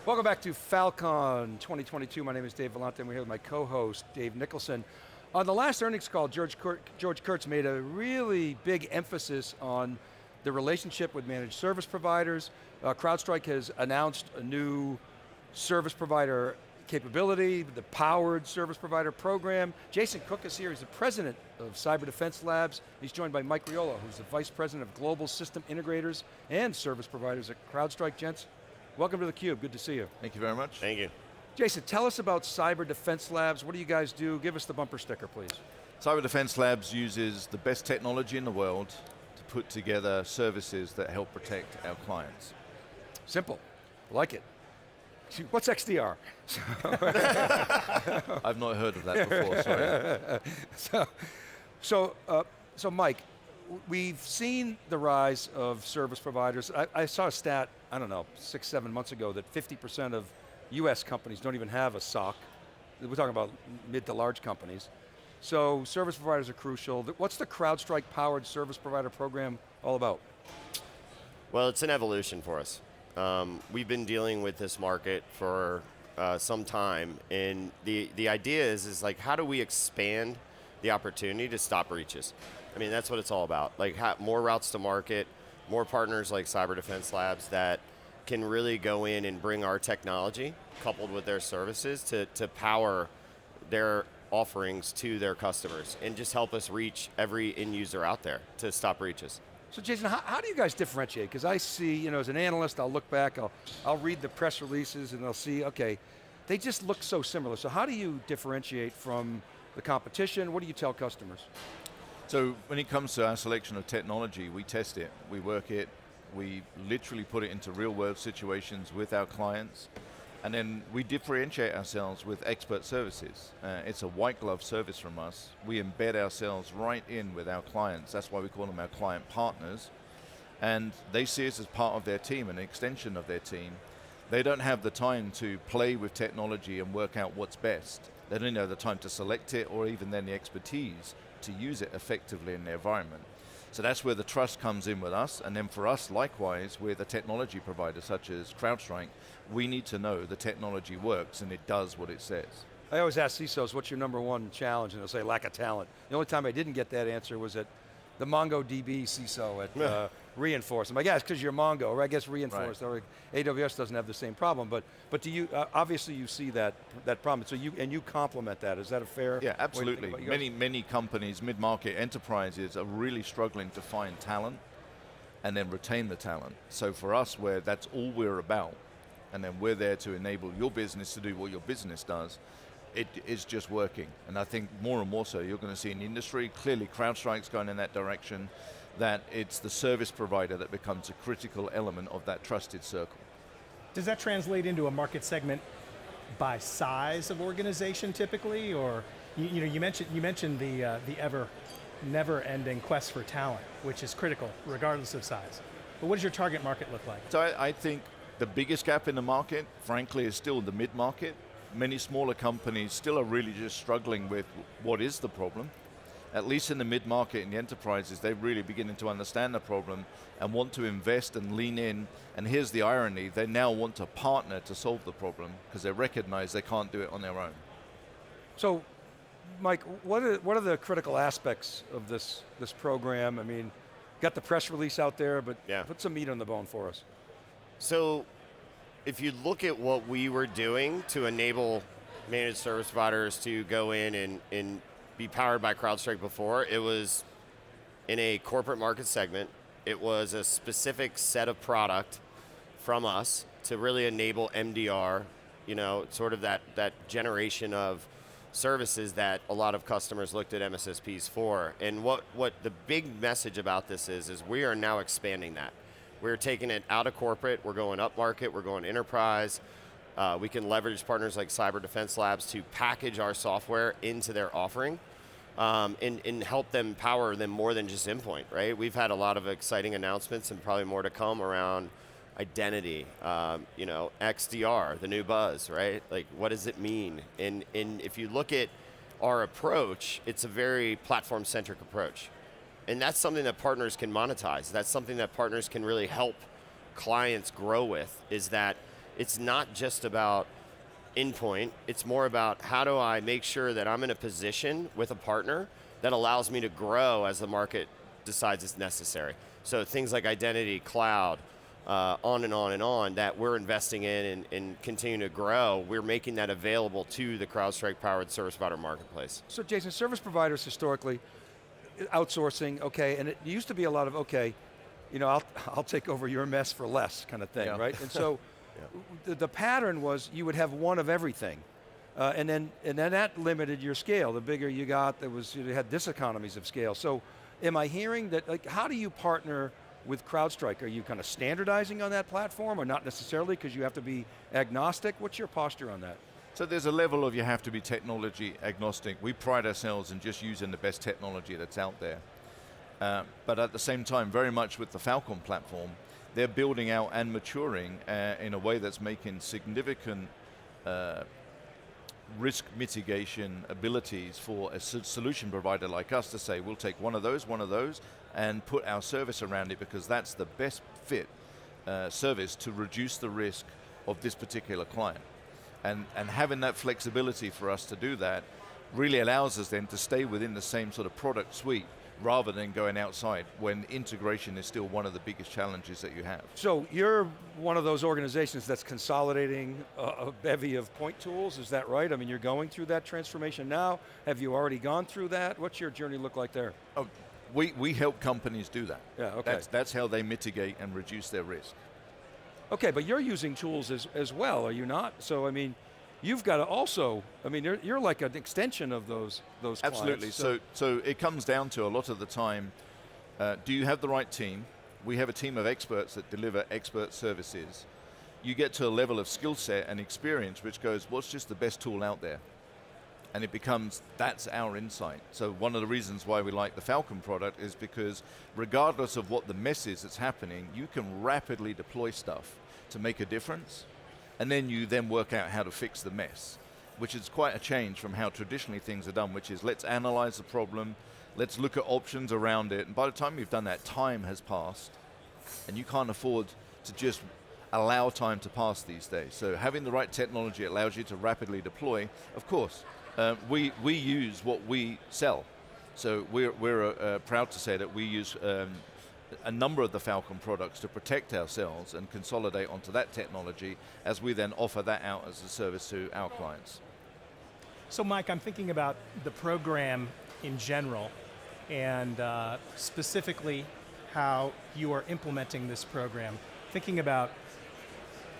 Welcome back to Fal.Con 2022. My name is Dave Vellante, and we're here with my co-host, Dave Nicholson. On the last earnings call, George Kurtz made a really big emphasis on the relationship with managed service providers. CrowdStrike has announced a new service provider capability, the Powered Service Provider Program. Jason Cook is here, he's the president of Cyber Defense Labs. He's joined by Mike Riolo, who's the vice president of Global System Integrators and Service Providers at CrowdStrike. Gents, welcome to theCUBE, good to see you. Thank you very much. Thank you. Jason, tell us about Cyber Defense Labs. What do you guys do? Give us the bumper sticker, please. Cyber Defense Labs uses the best technology in the world to put together services that help protect our clients. Simple, like it. What's XDR? I've not heard of that before, sorry. So Mike, we've seen the rise of service providers. I saw a stat, I don't know, 6-7 months ago that 50% of US companies don't even have a SOC. We're talking about mid to large companies. So service providers are crucial. What's the CrowdStrike-Powered Service Provider Program all about? Well, it's an evolution for us. We've been dealing with this market for some time, and the idea is like, how do we expand the opportunity to stop breaches? I mean, that's what it's all about. Like, more routes to market, more partners like Cyber Defense Labs that can really go in and bring our technology, coupled with their services, to power their offerings to their customers, and just help us reach every end user out there to stop breaches. So Jason, how do you guys differentiate? Because I see, as an analyst, I'll look back, I'll read the press releases and I'll see, okay, they just look so similar. So how do you differentiate from the competition? What do you tell customers? So when it comes to our selection of technology, we test it, we work it, we literally put it into real world situations with our clients, and then we differentiate ourselves with expert services. It's a white glove service from us. We embed ourselves right in with our clients. That's why we call them our client partners. And they see us as part of their team, an extension of their team. They don't have the time to play with technology and work out what's best. They don't have the time to select it or even then the expertise to use it effectively in their environment. So that's where the trust comes in with us, and then for us, likewise, with a technology provider such as CrowdStrike, we need to know the technology works and it does what it says. I always ask CISOs, what's your number one challenge? And they'll say, lack of talent. The only time I didn't get that answer was at the MongoDB CISO at Reinforce. I'm like, yeah, it's because you're Mongo, or I guess Reinforce, right. Or AWS doesn't have the same problem, but do you, obviously you see that problem, so you complement that, is that a fair? Yeah, absolutely. Many companies, mid-market enterprises are really struggling to find talent and then retain the talent. So for us, that's all we're about, and then we're there to enable your business to do what your business does, it is just working. And I think more and more so, you're going to see in the industry, clearly CrowdStrike's going in that direction, that it's the service provider that becomes a critical element of that trusted circle. Does that translate into a market segment by size of organization typically, or you mentioned the never-ending quest for talent, which is critical regardless of size. But what does your target market look like? So I think the biggest gap in the market, frankly, is still the mid-market. Many smaller companies still are really just struggling with what is the problem. At least in the mid-market and the enterprises, they're really beginning to understand the problem and want to invest and lean in. And here's the irony, they now want to partner to solve the problem because they recognize they can't do it on their own. So, Mike, what are the critical aspects of this program? I mean, got the press release out there, but put some meat on the bone for us. So, if you look at what we were doing to enable managed service providers to go in and be powered by CrowdStrike before, it was in a corporate market segment. It was a specific set of product from us to really enable MDR, sort of that generation of services that a lot of customers looked at MSSPs for. And what the big message about this is we are now expanding that. We're taking it out of corporate, we're going up market, we're going enterprise. We can leverage partners like Cyber Defense Labs to package our software into their offering and help them power them more than just endpoint, right? We've had a lot of exciting announcements and probably more to come around identity, XDR, the new buzz, right? Like, what does it mean? And if you look at our approach, it's a very platform-centric approach. And that's something that partners can monetize. That's something that partners can really help clients grow with, is that it's not just about endpoint, it's more about how do I make sure that I'm in a position with a partner that allows me to grow as the market decides it's necessary. So things like identity, cloud, on and on and on, that we're investing in and continue to grow, we're making that available to the Crowdstrike-Powered service provider marketplace. So Jason, service providers historically, outsourcing, okay, and it used to be a lot of, okay, you know, I'll take over your mess for less kind of thing, Yeah. right? And so the pattern was you would have one of everything. And then that limited your scale. The bigger you got, you had diseconomies of scale. So am I hearing that, like, how do you partner with CrowdStrike? Are you kind of standardizing on that platform or not necessarily because you have to be agnostic? What's your posture on that? So there's a level of you have to be technology agnostic. We pride ourselves in just using the best technology that's out there. But at the same time, very much with the Fal.Con platform, they're building out and maturing in a way that's making significant risk mitigation abilities for a solution provider like us to say, we'll take one of those, and put our service around it because that's the best fit service to reduce the risk of this particular client. And having that flexibility for us to do that really allows us then to stay within the same sort of product suite rather than going outside when integration is still one of the biggest challenges that you have. So you're one of those organizations that's consolidating a bevy of point tools, is that right? I mean, you're going through that transformation now. Have you already gone through that? What's your journey look like there? Oh, we help companies do that. Yeah, okay. That's how they mitigate and reduce their risk. Okay, but you're using tools as well, are you not? So I mean, you've got to also, I mean, you're like an extension of those clients. Absolutely, so it comes down to a lot of the time, do you have the right team? We have a team of experts that deliver expert services. You get to a level of skill set and experience which goes, what's just the best tool out there? And it becomes, that's our insight. So one of the reasons why we like the Fal.Con product is because regardless of what the mess is that's happening, you can rapidly deploy stuff to make a difference. And then you then work out how to fix the mess, which is quite a change from how traditionally things are done, which is let's analyze the problem, let's look at options around it, and by the time you've done that, time has passed, and you can't afford to just allow time to pass these days. So having the right technology allows you to rapidly deploy. Of course, we use what we sell. So we're proud to say that we use a number of the Fal.Con products to protect ourselves and consolidate onto that technology as we then offer that out as a service to our clients. So Mike, I'm thinking about the program in general and specifically how you are implementing this program. Thinking about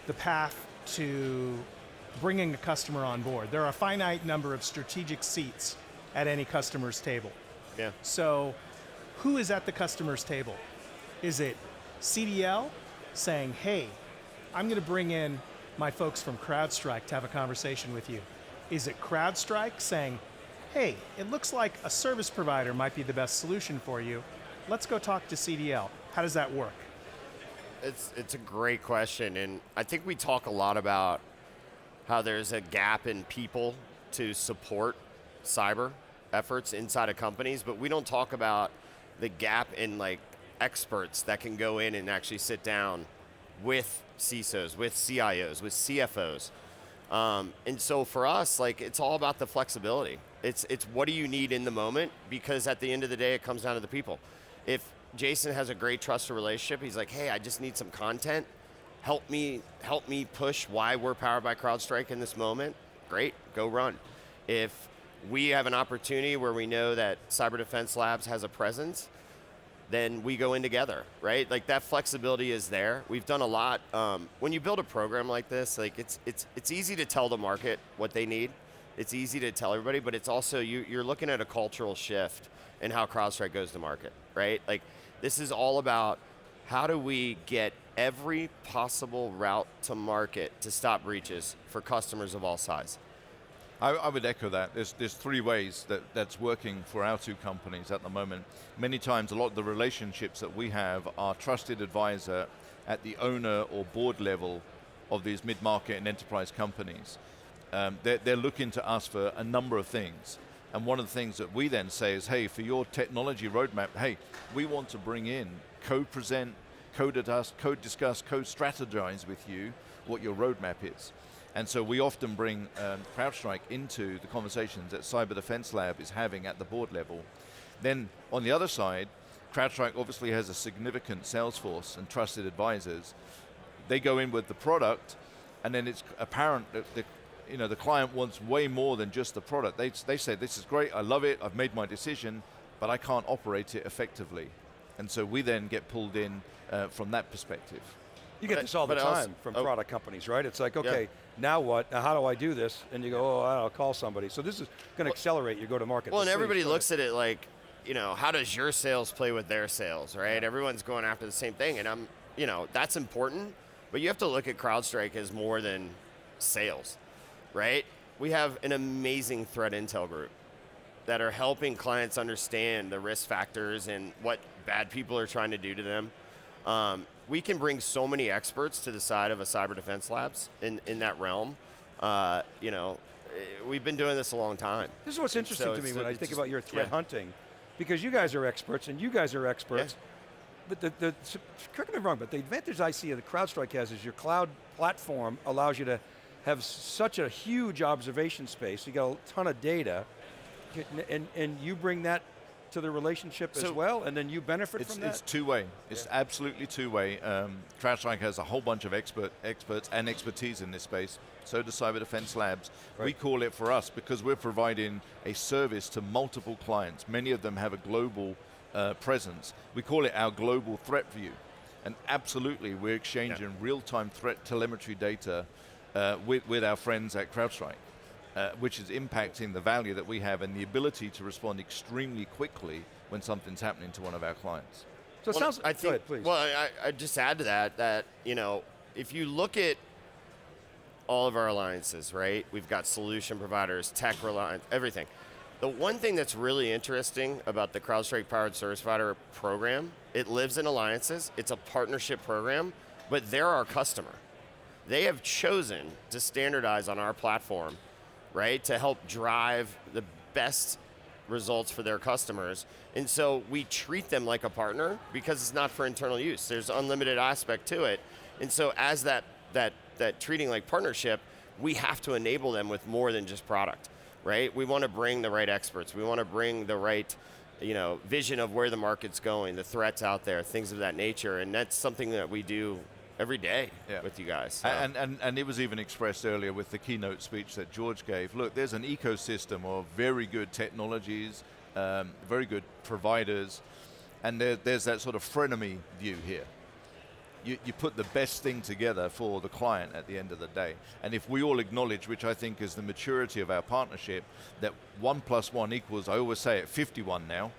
the path to bringing a customer on board. There are a finite number of strategic seats at any customer's table. Yeah. So who is at the customer's table? Is it CDL saying, hey, I'm going to bring in my folks from CrowdStrike to have a conversation with you? Is it CrowdStrike saying, hey, it looks like a service provider might be the best solution for you. Let's go talk to CDL. How does that work? It's a great question, and I think we talk a lot about how there's a gap in people to support cyber efforts inside of companies, but we don't talk about the gap in like experts that can go in and actually sit down with CISOs, with CIOs, with CFOs. And so for us, like, it's all about the flexibility. It's what do you need in the moment, because at the end of the day, it comes down to the people. If Jason has a great trusted relationship, he's like, hey, I just need some content. Help me push why we're powered by CrowdStrike in this moment. Great, go run. If we have an opportunity where we know that Cyber Defense Labs has a presence, then we go in together, right? Like, that flexibility is there. We've done a lot. When you build a program like this, like, it's easy to tell the market what they need. It's easy to tell everybody, but it's also, you're looking at a cultural shift in how CrowdStrike goes to market, right? Like, this is all about how do we get every possible route to market to stop breaches for customers of all size. I would echo that. There's three ways that's working for our two companies at the moment. Many times, a lot of the relationships that we have are trusted advisor at the owner or board level of these mid-market and enterprise companies. They're looking to us for a number of things. And one of the things that we then say is, hey, for your technology roadmap, hey, we want to bring in, co-present, co-discuss, co-strategize with you what your roadmap is. And so we often bring CrowdStrike into the conversations that Cyber Defense Lab is having at the board level. Then on the other side, CrowdStrike obviously has a significant sales force and trusted advisors. They go in with the product, and then it's apparent that the client wants way more than just the product. They say, this is great, I love it, I've made my decision, but I can't operate it effectively. And so we then get pulled in from that perspective. You get this all the time from product companies, right? It's like, okay, now what? Now how do I do this? And you go, I'll call somebody. So this is going to accelerate your go-to-market. Well, and everybody looks at it like, how does your sales play with their sales, right? Everyone's going after the same thing, and that's important, but you have to look at CrowdStrike as more than sales, right? We have an amazing threat intel group that are helping clients understand the risk factors and what bad people are trying to do to them. We can bring so many experts to the side of a cyber defense labs in that realm. We've been doing this a long time. This is what's interesting to me when I think about your threat hunting, because you guys are experts and you guys are experts. Yeah. But correct me if I'm wrong, but the advantage I see that CrowdStrike has is your cloud platform allows you to have such a huge observation space. You got a ton of data, and you bring that to the relationship as well, and then you benefit from that? It's two-way. It's absolutely two-way. CrowdStrike has a whole bunch of experts and expertise in this space. So does Cyber Defense Labs. Right. We call it, for us, because we're providing a service to multiple clients. Many of them have a global presence. We call it our global threat view. And absolutely, we're exchanging real-time threat telemetry data with our friends at CrowdStrike. Which is impacting the value that we have and the ability to respond extremely quickly when something's happening to one of our clients. So it sounds, go ahead, please. Well, I just add to that if you look at all of our alliances, right? We've got solution providers, tech reliance, everything. The one thing that's really interesting about the CrowdStrike-Powered Service Provider program, it lives in alliances, it's a partnership program, but they're our customer. They have chosen to standardize on our platform, right, to help drive the best results for their customers. And so we treat them like a partner because it's not for internal use. There's unlimited aspect to it. And so as that treating like partnership, we have to enable them with more than just product, right? We want to bring the right experts. We want to bring the right vision of where the market's going, the threats out there, things of that nature. And that's something that we do every day with you guys. So. And it was even expressed earlier with the keynote speech that George gave. Look, there's an ecosystem of very good technologies, very good providers, and there's that sort of frenemy view here. You put the best thing together for the client at the end of the day. And if we all acknowledge, which I think is the maturity of our partnership, that 1 + 1 equals, I always say it, 51 now.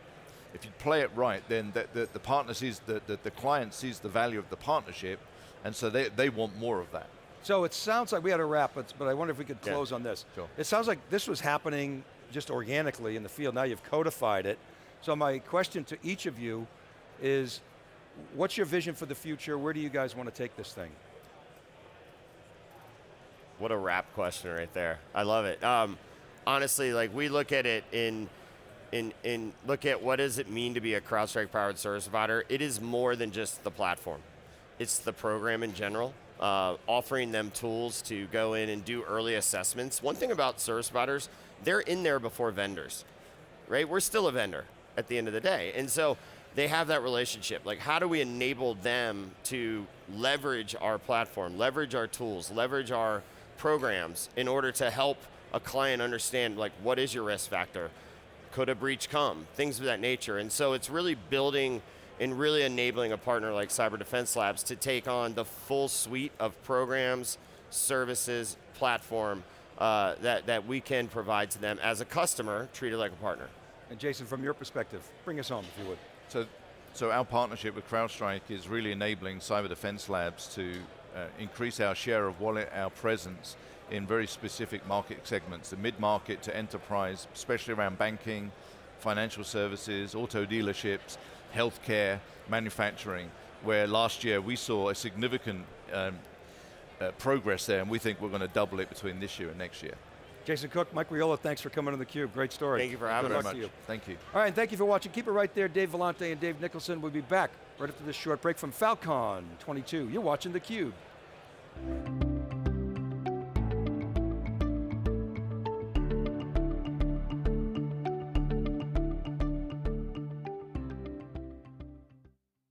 If you play it right, then the partner sees, the client sees the value of the partnership, and so they want more of that. So it sounds like we had a wrap, but I wonder if we could close on this. Sure. It sounds like this was happening just organically in the field. Now you've codified it. So my question to each of you is, what's your vision for the future? Where do you guys want to take this thing? What a wrap question right there. I love it. Honestly, like we look at it in look at what does it mean to be a CrowdStrike-powered service provider. It is more than just the platform. It's the program in general, offering them tools to go in and do early assessments. One thing about service providers, they're in there before vendors, right? We're still a vendor at the end of the day. And so they have that relationship. Like, how do we enable them to leverage our platform, leverage our tools, leverage our programs in order to help a client understand, like, what is your risk factor? Could a breach come? Things of that nature. And so it's really building and really enabling a partner like Cyber Defense Labs to take on the full suite of programs, services, platform that we can provide to them as a customer, treated like a partner. And Jason, from your perspective, bring us home if you would. So our partnership with CrowdStrike is really enabling Cyber Defense Labs to increase our share of wallet, our presence in very specific market segments, the mid-market to enterprise, especially around banking, financial services, auto dealerships, healthcare, manufacturing, where last year we saw a significant progress there, and we think we're going to double it between this year and next year. Jason Cook, Mike Riolo, thanks for coming on theCUBE. Great story. Thank you for having us. Very much. Thank you. All right, and thank you for watching. Keep it right there. Dave Vellante and Dave Nicholson will be back right after this short break from Fal.Con 22. You're watching theCUBE.